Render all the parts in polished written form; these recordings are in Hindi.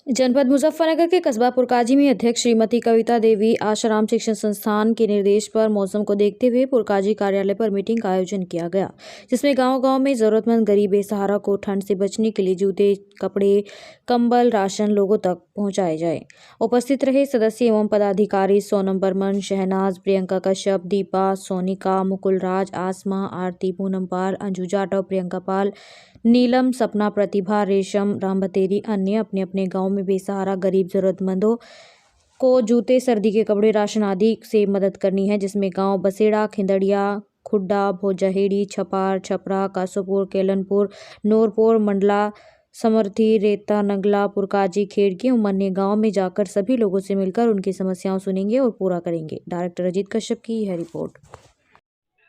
जनपद मुजफ्फरनगर के कस्बा पुरकाजी में अध्यक्ष श्रीमती कविता देवी आशाराम शिक्षण संस्थान के निर्देश पर मौसम को देखते हुए पुरकाजी कार्यालय पर मीटिंग का आयोजन किया गया, जिसमें गांव-गांव में जरूरतमंद गरीब बेसहारा को ठंड से बचने के लिए जूते, कपड़े, कंबल, राशन लोगों तक पहुंचाए जाए। उपस्थित रहे सदस्य एवं पदाधिकारी सोनम बर्मन, शहनाज, प्रियंका कश्यप, दीपा, सोनिका, मुकुल राज, आसमा, आरती, पूनम पाल, अंजू जाटव, प्रियंका पाल, नीलम, सपना, प्रतिभा, रेशम, राम बतेरी अन्य अपने अपने गांव में बेसहारा गरीब जरूरतमंदों को जूते, सर्दी के कपड़े, राशन आदि से मदद करनी है, जिसमें गांव बसेड़ा, खिंदड़िया, खुड्डा, भोजाहेड़ी, छपार, छपरा, कासोपुर, केलनपुर, नूरपुर, मंडला, समर्थी, रेता, नगला, पुरकाजी, खेड़की एवं अन्य गाँव में जाकर सभी लोगों से मिलकर उनकी समस्याओं सुनेंगे और पूरा करेंगे। डायरेक्टर अजीत कश्यप की यह रिपोर्ट।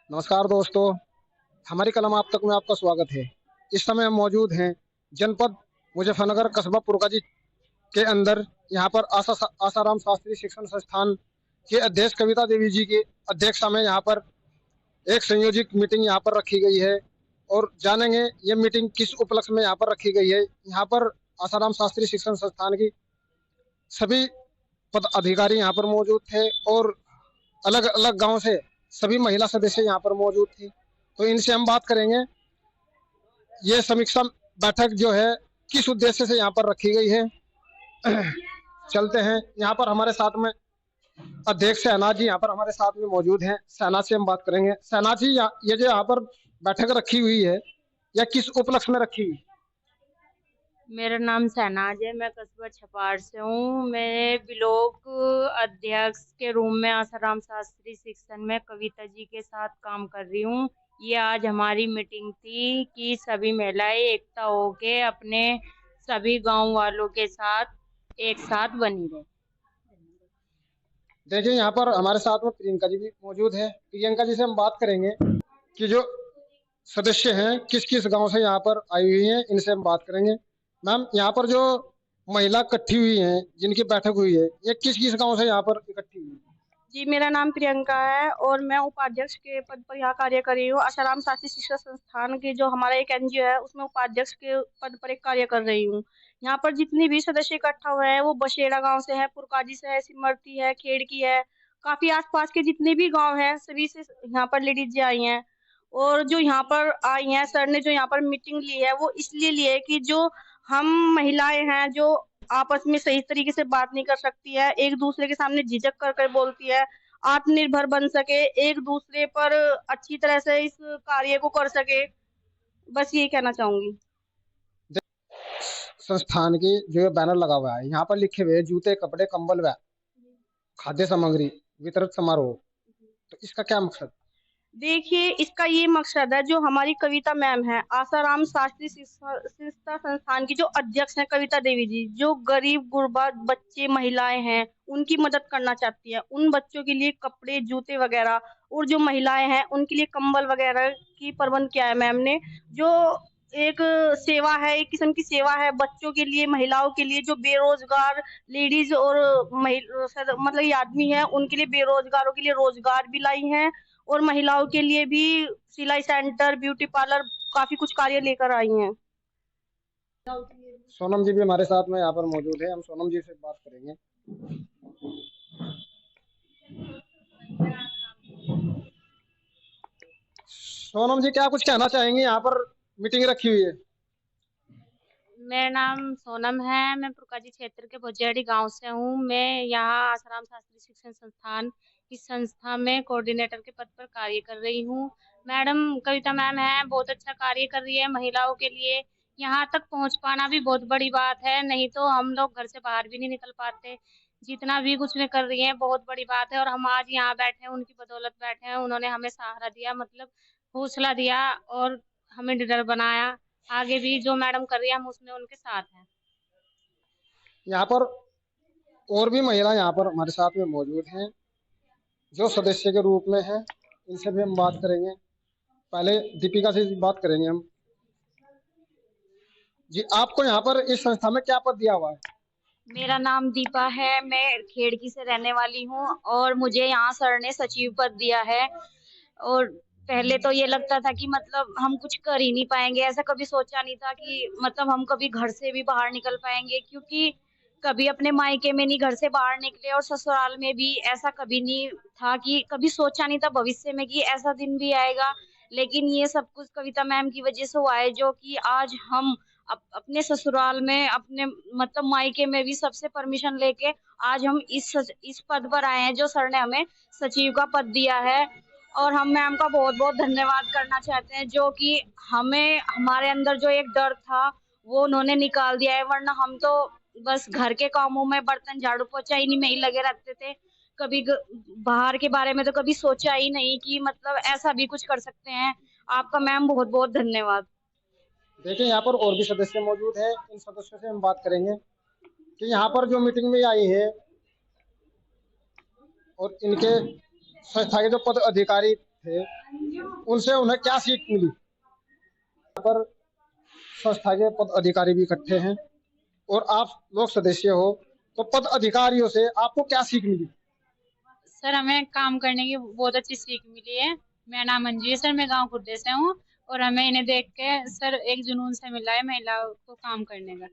नमस्कार दोस्तों, हमारी कलम आप तक में आपका स्वागत है। इस समय हम मौजूद हैं जनपद मुजफ्फरनगर कस्बा पुरकाजी के अंदर। यहाँ पर आसाराम शास्त्री शिक्षण संस्थान के अध्यक्ष कविता देवी जी की अध्यक्षता में यहाँ पर एक संयोजित मीटिंग यहाँ पर रखी गई है और जानेंगे ये मीटिंग किस उपलक्ष्य में यहाँ पर रखी गई है। यहाँ पर आसाराम शास्त्री शिक्षण संस्थान की सभी पदाधिकारी यहाँ पर मौजूद थे और अलग अलग गाँव से सभी महिला सदस्य यहाँ पर मौजूद थे। तो इनसे हम बात करेंगे ये समीक्षा बैठक जो है किस उद्देश्य से यहाँ पर रखी गई है। चलते हैं, यहाँ पर हमारे साथ में अध्यक्ष शहनाज जी यहाँ पर हमारे साथ में मौजूद हैं। शहनाज से हम बात करेंगे। शहनाज जी, ये जो यहाँ पर बैठक रखी हुई है या किस उपलक्ष्य में रखी हुई? मेरा नाम शहनाज है, मैं कस्बा छपार से हूँ। मैं ब्लॉक अध्यक्ष के रूप में आसाराम शास्त्री शिक्षण में कविता जी के साथ काम कर रही हूँ। ये आज हमारी मीटिंग थी कि सभी महिलाएं एकता होके अपने सभी गांव वालों के साथ एक साथ बनी रहे। देखिए, यहाँ पर हमारे साथ में प्रियंका जी भी मौजूद है। प्रियंका जी से हम बात करेंगे कि जो सदस्य हैं किस किस गाँव से यहाँ पर आई हुई हैं, इनसे हम बात करेंगे। मैम, यहाँ पर जो महिला इकट्ठी हुई हैं, जिनकी बैठक हुई है, ये किस किस गांव से यहाँ पर इकट्ठी हुई है? जी, मेरा नाम प्रियंका है और मैं उपाध्यक्ष के पद पर यहाँ कार्य कर रही हूँ। आसाराम शास्त्री शिक्षा संस्थान के जो हमारा एक एनजीओ है उसमें उपाध्यक्ष के पद पर एक कार्य कर रही हूँ। यहाँ पर जितनी भी सदस्य इकट्ठा हुए हैं वो बसेड़ा गांव से है, पुरकाजी से है, सिमरती है, खेड़की है, काफी आसपास के जितने भी गाँव है सभी से यहाँ पर लेडीज आई हैं। और जो यहाँ पर आई हैं, सर ने जो यहाँ पर मीटिंग ली है वो इसलिए ली है कि जो हम महिलाएं हैं जो आपस में सही तरीके से बात नहीं कर सकती है, एक दूसरे के सामने झिझक कर कर बोलती है, आत्मनिर्भर बन सके, एक दूसरे पर अच्छी तरह से इस कार्य को कर सके। बस यही कहना चाहूंगी। संस्थान की जो बैनर लगा हुआ है, यहाँ पर लिखे हुए जूते, कपड़े, कंबल व खाद्य सामग्री वितरण समारोह, तो इसका क्या मकसद? देखिए, इसका ये मकसद है, जो हमारी कविता मैम है, आसाराम शास्त्री शिक्षा संस्थान की जो अध्यक्ष है कविता देवी जी, जो गरीब गुरबा बच्चे महिलाएं हैं उनकी मदद करना चाहती है। उन बच्चों के लिए कपड़े, जूते वगैरह, और जो महिलाएं हैं उनके लिए कंबल वगैरह की प्रबंध किया है मैम ने। जो एक सेवा है, एक किस्म की सेवा है बच्चों के लिए, महिलाओं के लिए, जो बेरोजगार लेडीज और मतलब ये आदमी है उनके लिए, बेरोजगारों के लिए रोजगार भी लाई है और महिलाओं के लिए भी सिलाई सेंटर, ब्यूटी पार्लर, काफी कुछ कार्य लेकर आई हैं। सोनम जी भी हमारे साथ में यहाँ पर मौजूद है। हम सोनम जी से बात करेंगे। सोनम जी, क्या कुछ कहना चाहेंगे? यहाँ पर मीटिंग रखी हुई है। मेरा नाम सोनम है, मैं पुरकाजी क्षेत्र के भोजेड़ी गांव से हूँ। मैं यहाँ आसाराम शास्त्री शिक्षण संस्थान की संस्था में कोऑर्डिनेटर के पद पर कार्य कर रही हूँ। मैडम कविता मैम है, बहुत अच्छा कार्य कर रही है महिलाओं के लिए। यहाँ तक पहुँच पाना भी बहुत बड़ी बात है, नहीं तो हम लोग घर से बाहर भी नहीं निकल पाते। जितना भी कुछ में कर रही है बहुत बड़ी बात है, और हम आज यहाँ बैठे हैं उनकी बदौलत बैठे हैं। उन्होंने हमें सहारा दिया, मतलब हौसला दिया और हमें निडर बनाया। आगे भी जो मैडम कर रही है हम उसमें उनके साथ हैं। यहाँ पर और भी महिला यहाँ पर हमारे साथ में मौजूद हैं जो सदस्य के रूप में है, इनसे भी हम बात करेंगे। पहले दीपिका से बात करेंगे हम। जी, आपको यहाँ पर इस संस्था में क्या पद दिया हुआ है? मेरा नाम दीपा है, मैं खेड़की से रहने वाली हूँ और मुझे यहाँ सर ने सचिव पद दिया है। और पहले तो ये लगता था कि मतलब हम कुछ कर ही नहीं पाएंगे, ऐसा कभी सोचा नहीं था कि मतलब हम कभी घर से भी बाहर निकल पाएंगे, क्योंकि कभी अपने मायके में नहीं घर से बाहर निकले, और ससुराल में भी ऐसा कभी नहीं था कि कभी सोचा नहीं था भविष्य में कि ऐसा दिन भी आएगा। लेकिन ये सब कुछ कविता मैम की वजह से हुआ है, जो कि आज हम अपने ससुराल में, अपने मतलब मायके में भी सबसे परमिशन लेके आज हम इस पद पर आए हैं, जो सर ने हमें सचिव का पद दिया है। और हम मैम का बहुत बहुत धन्यवाद करना चाहते हैं, जो कि हमें हमारे अंदर जो एक डर था वो उन्होंने निकाल दिया है। वरना हम तो बस घर के कामों में, बर्तन झाड़ू पोछा इन्हीं में ही लगे रहते थे। कभी बाहर के बारे में तो कभी सोचा ही नहीं कि मतलब ऐसा भी कुछ कर सकते हैं। आपका मैम बहुत बहुत धन्यवाद। देखिए यहाँ पर और भी सदस्य मौजूद हैं, इन सदस्यों से हम बात करेंगे कि यहाँ पर जो मीटिंग में आई है और इनके संस्था के जो पद अधिकारी थे उनसे उन्हें क्या सीख मिली। यहाँ पर संस्था के पद अधिकारी भी इकट्ठे हैं और आप लोग सदस्य हो, तो पद अधिकारियों से आपको क्या सीख मिली? सर, हमें काम करने की बहुत अच्छी सीख मिली है। मेरा नाम मंजू है सर, मैं गांव खुर्दे से हूँ, और हमें इन्हें देख के सर एक जुनून से मिला है महिलाओं को काम करने का।